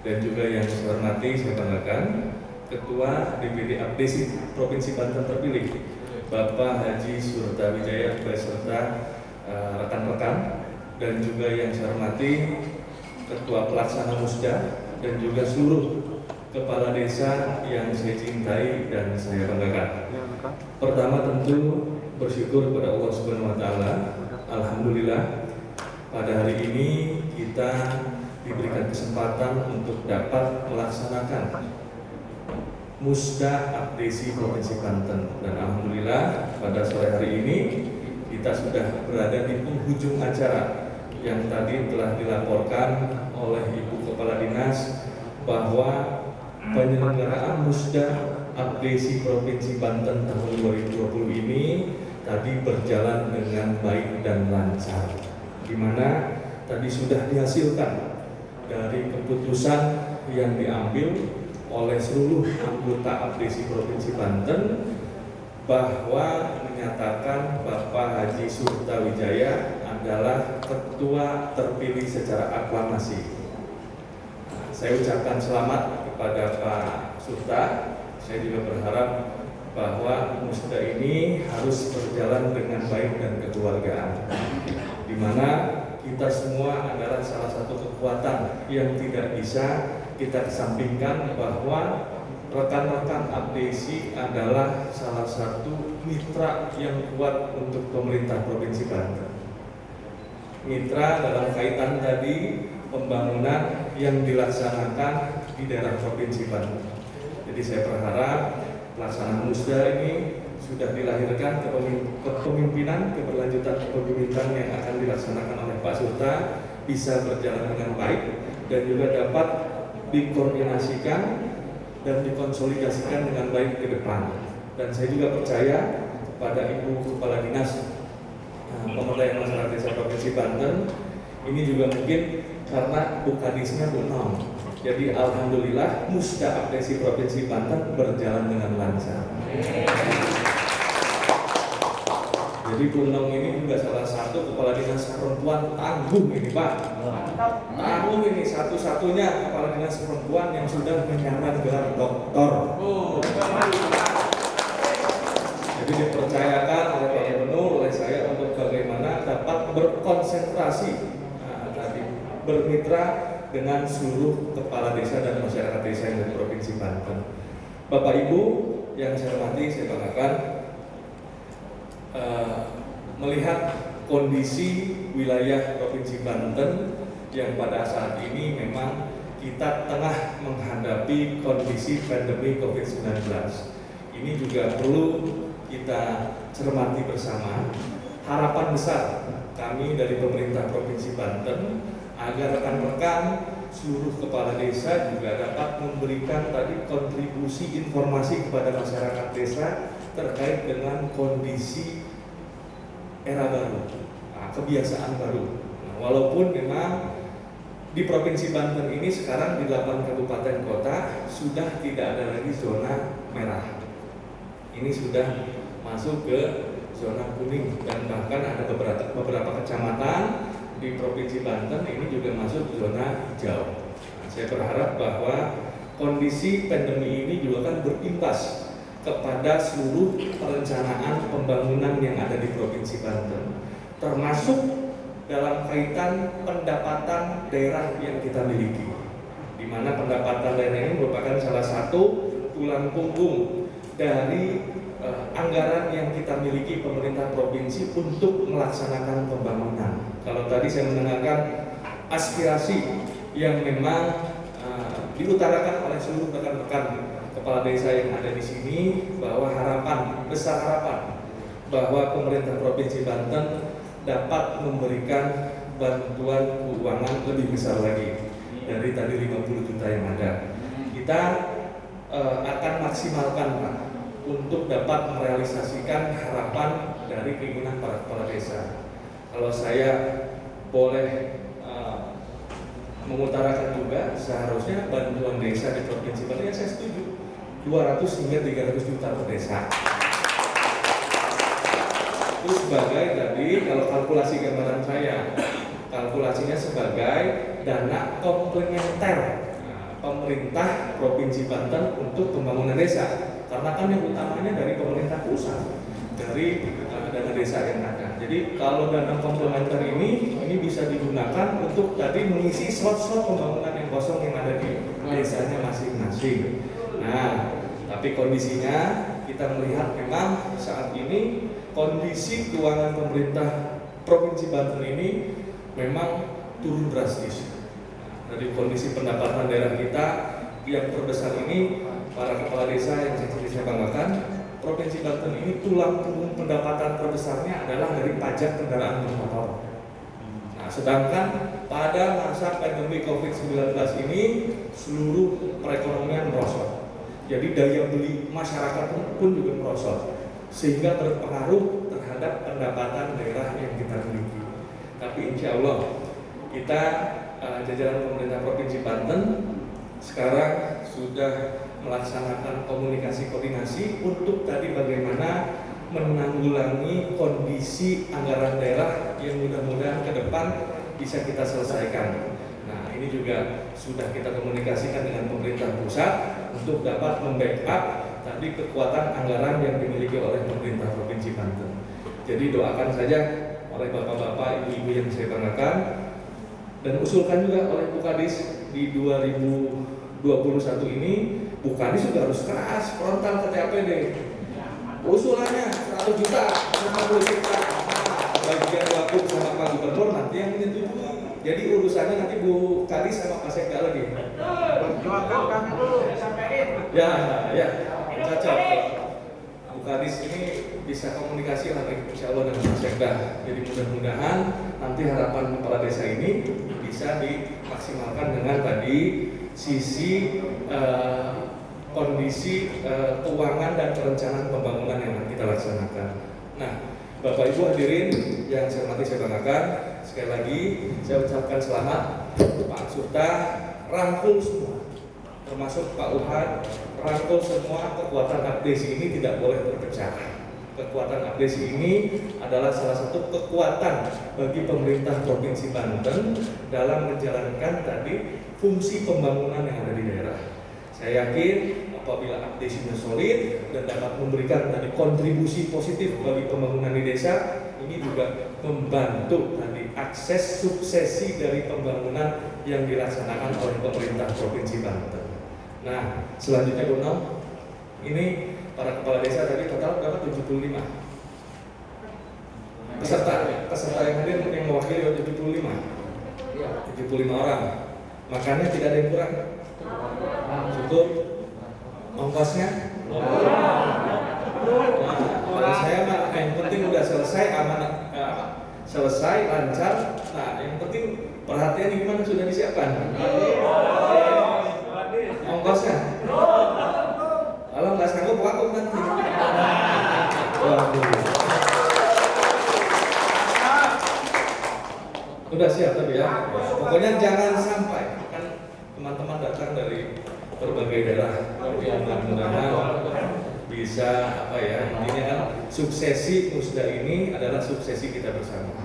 dan juga yang saya hormati, saya banggakan Ketua DPD Abdesi Provinsi Banten terpilih Bapak Haji Surta Wijaya beserta rekan-rekan, dan juga yang saya hormati Ketua Pelaksana Musda dan juga seluruh kepala desa yang saya cintai dan saya banggakan. Pertama tentu bersyukur kepada Allah Subhanahu wa taala. Alhamdulillah pada hari ini kita diberikan kesempatan untuk dapat melaksanakan Musda Abdesi Provinsi Banten, dan alhamdulillah pada sore hari ini kita sudah berada di penghujung acara yang tadi telah dilaporkan oleh Ibu Kepala Dinas bahwa penyelenggaraan Musda Abdesi Provinsi Banten tahun 2020 ini tadi berjalan dengan baik dan lancar, di mana tadi sudah dihasilkan dari keputusan yang diambil oleh seluruh anggota Abdesi Provinsi Banten bahwa menyatakan Bapak Haji Surta Wijaya adalah ketua terpilih secara aklamasi. Saya ucapkan selamat kepada Pak Surta. Saya juga berharap bahwa Musda ini harus berjalan dengan baik dan kekeluargaan, di mana kita semua adalah salah satu kekuatan yang tidak bisa kita kesampingkan, bahwa rekan-rekan Abdesi adalah salah satu mitra yang kuat untuk pemerintah Provinsi Banten. Mitra dalam kaitan tadi pembangunan yang dilaksanakan di daerah Provinsi Banten. Jadi saya berharap pelaksanaan Musda ini sudah dilahirkan kepemimpinan, keberlanjutan kepemimpinan yang akan dilaksanakan oleh Pak Surta bisa berjalan dengan baik dan juga dapat dikoordinasikan dan dikonsolidasikan dengan baik ke depan. Dan saya juga percaya pada Ibu Kepala Dinas Pemberdayaan Masyarakat Desa Provinsi Banten ini juga mungkin karena Bu Kadisnya Bu Nom. Jadi alhamdulillah Musda Abdesi Provinsi Banten berjalan dengan lancar. Jadi Bu Nom ini juga salah satu kepala dinas perempuan tangguh ini Pak. Tangguh ini satu-satunya kepala dinas perempuan yang sudah menyandang gelar doktor. Jadi dipercayakan oleh Pak Gubernur, oleh saya untuk bagaimana dapat berkonsentrasi tadi bermitra dengan seluruh kepala desa dan masyarakat desa yang dari Provinsi Banten. Bapak Ibu yang saya hormati, saya banggakan melihat kondisi wilayah Provinsi Banten yang pada saat ini memang kita tengah menghadapi kondisi pandemi COVID-19. Ini juga perlu kita cermati bersama. Harapan besar kami dari pemerintah Provinsi Banten agar rekan-rekan seluruh kepala desa juga dapat memberikan tadi kontribusi informasi kepada masyarakat desa terkait dengan kondisi era baru, kebiasaan baru. Walaupun memang di Provinsi Banten ini sekarang di 8 kabupaten kota sudah tidak ada lagi zona merah. Ini sudah masuk ke zona kuning, dan bahkan ada beberapa kecamatan di Provinsi Banten ini juga masuk zona hijau. Saya berharap bahwa kondisi pandemi ini juga akan berimbas kepada seluruh perencanaan pembangunan yang ada di Provinsi Banten, termasuk dalam kaitan pendapatan daerah yang kita miliki, di mana pendapatan daerah ini merupakan salah satu tulang punggung dari anggaran yang kita miliki pemerintah provinsi untuk melaksanakan pembangunan. Kalau tadi saya mendengarkan aspirasi yang memang diutarakan oleh seluruh rekan-rekan kepala desa yang ada di sini, bahwa besar harapan bahwa pemerintah Provinsi Banten dapat memberikan bantuan keuangan lebih besar lagi dari tadi 50 juta yang ada. Kita akan maksimalkan Pak untuk dapat merealisasikan harapan dari keinginan para kepala desa. Kalau saya boleh mengutarakan juga, seharusnya bantuan desa di Provinsi Banten, ya saya setuju, 200 hingga 300 juta per desa. Itu sebagai tadi, kalau kalkulasi gambaran saya, kalkulasinya sebagai dana komplementer pemerintah Provinsi Banten untuk pembangunan desa. Karena kan yang utamanya dari pemerintah pusat, dari dana desa yang ada. Jadi kalau dana komplementer ini bisa digunakan untuk tadi mengisi slot-slot pembangunan yang kosong yang ada di desanya masing-masing. Nah, tapi kondisinya kita melihat memang saat ini kondisi keuangan pemerintah Provinsi Banten ini memang turun drastis. Dari kondisi pendapatan daerah kita yang terbesar ini, para kepala desa yang saya banggakan, Provinsi Banten ini tulang punggung pendapatan terbesarnya adalah dari pajak kendaraan bermotor. Nah, sedangkan pada masa pandemi COVID-19 ini seluruh perekonomian merosot. Jadi daya beli masyarakat pun juga merosot, sehingga berpengaruh terhadap pendapatan daerah yang kita miliki. Tapi insya Allah kita jajaran pemerintah Provinsi Banten sekarang sudah melaksanakan komunikasi koordinasi untuk tadi bagaimana menanggulangi kondisi anggaran daerah yang mudah-mudahan ke depan bisa kita selesaikan. Nah, ini juga sudah kita komunikasikan dengan pemerintah pusat untuk dapat membackup tadi kekuatan anggaran yang dimiliki oleh pemerintah Provinsi Banten. Jadi doakan saja oleh bapak-bapak, ibu-ibu yang saya banggakan, dan usulkan juga oleh Bukadis di 2021 ini. Bukadis juga harus keras, frontal ke TAPD. Usulannya 100 juta, 50 juta. Bagian waktu sama Pak Gubernur nanti yang menyetujui. Jadi urusannya nanti Bu Kadis sama Pak Sekda lagi. Ya, cocok. Bu Kadis ini bisa komunikasi lagi insya Allah dengan Pak Sekda. Jadi mudah-mudahan nanti harapan kepala desa ini bisa dimaksimalkan dengan tadi sisi kondisi keuangan dan perencanaan pembangunan yang kita laksanakan. Nah, Bapak Ibu hadirin yang saya hormati, saya banggakan, sekali lagi saya ucapkan selamat. Pak Surta rangkul semua, termasuk Pak Uhan, rangkul semua. Kekuatan abdesi ini tidak boleh terpecah. Kekuatan abdesi ini adalah salah satu kekuatan bagi pemerintah Provinsi Banten dalam menjalankan tadi fungsi pembangunan yang ada di daerah. Saya yakin apabila abdesinya solid dan dapat memberikan tadi kontribusi positif bagi pembangunan di desa, ini juga membantu tadi akses suksesi dari pembangunan yang dilaksanakan oleh pemerintah Provinsi Banten. Nah, selanjutnya Bu Nom, ini para kepala desa tadi total berapa? 75 peserta yang hadir yang mewakili 75 orang. Makannya tidak ada yang kurang. Cukup ongkosnya. Kalau saya mah yang penting udah selesai aman, selesai lancar. Nah, yang penting perhatian gimana sudah disiapkan. Ongkosnya. Kalau nggak sanggup waktu nanti. Udah siap tapi ya. Pokoknya jangan sampai kan teman-teman datang dari berbagai daerah, yang mudah-mudahan bisa intinya kan suksesi musda ini adalah suksesi kita bersama.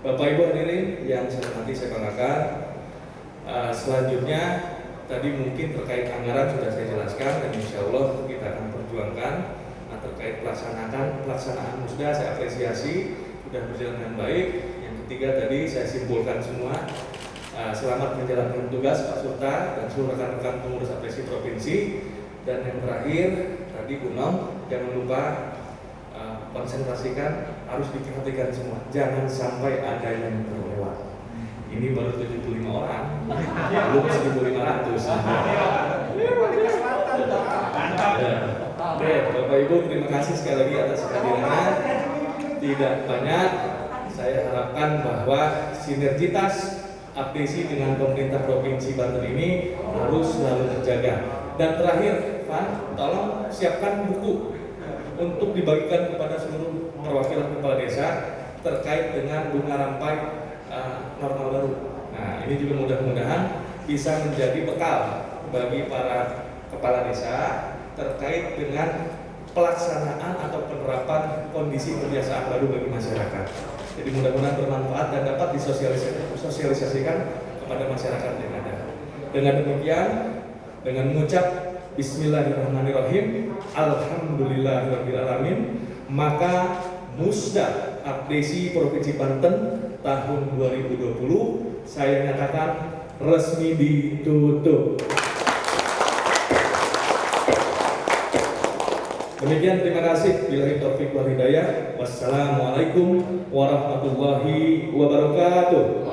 Bapak Ibu hadirin yang nanti saya banggakan, selanjutnya tadi mungkin terkait anggaran sudah saya jelaskan dan insya Allah kita akan perjuangkan. Nah, terkait pelaksanaan musda saya apresiasi sudah berjalan dengan baik. Yang ketiga tadi saya simpulkan semua. Selamat menjalankan tugas Pak Surta dan seluruh rekan-rekan pengurus abdesi provinsi. Dan yang terakhir tadi Bu Nom, jangan lupa konsentrasikan, harus diperhatikan semua, jangan sampai ada yang terlewat. Ini baru 75 orang, belum 1.500. Oke, Bapak Ibu terima kasih sekali lagi atas kehadirannya. Tidak banyak, saya harapkan bahwa sinergitas abdesi dengan pemerintah Provinsi Banten ini harus selalu terjaga. Dan terakhir, Van, tolong siapkan buku untuk dibagikan kepada seluruh perwakilan kepala desa terkait dengan bunga rampai normal baru. Nah, ini juga mudah-mudahan bisa menjadi bekal bagi para kepala desa terkait dengan pelaksanaan atau penerapan kondisi kebiasaan baru bagi masyarakat. Jadi mudah-mudahan bermanfaat dan dapat disosialisasikan kepada masyarakat yang ada. Dengan demikian, dengan mengucap Bismillahirrahmanirrahim, Alhamdulillahirrahmanirrahim, maka Musda Abdesi Provinsi Banten tahun 2020 saya nyatakan resmi ditutup. Demikian, terima kasih. Billahi taufiq wal hidayah. Wassalamualaikum warahmatullahi wabarakatuh.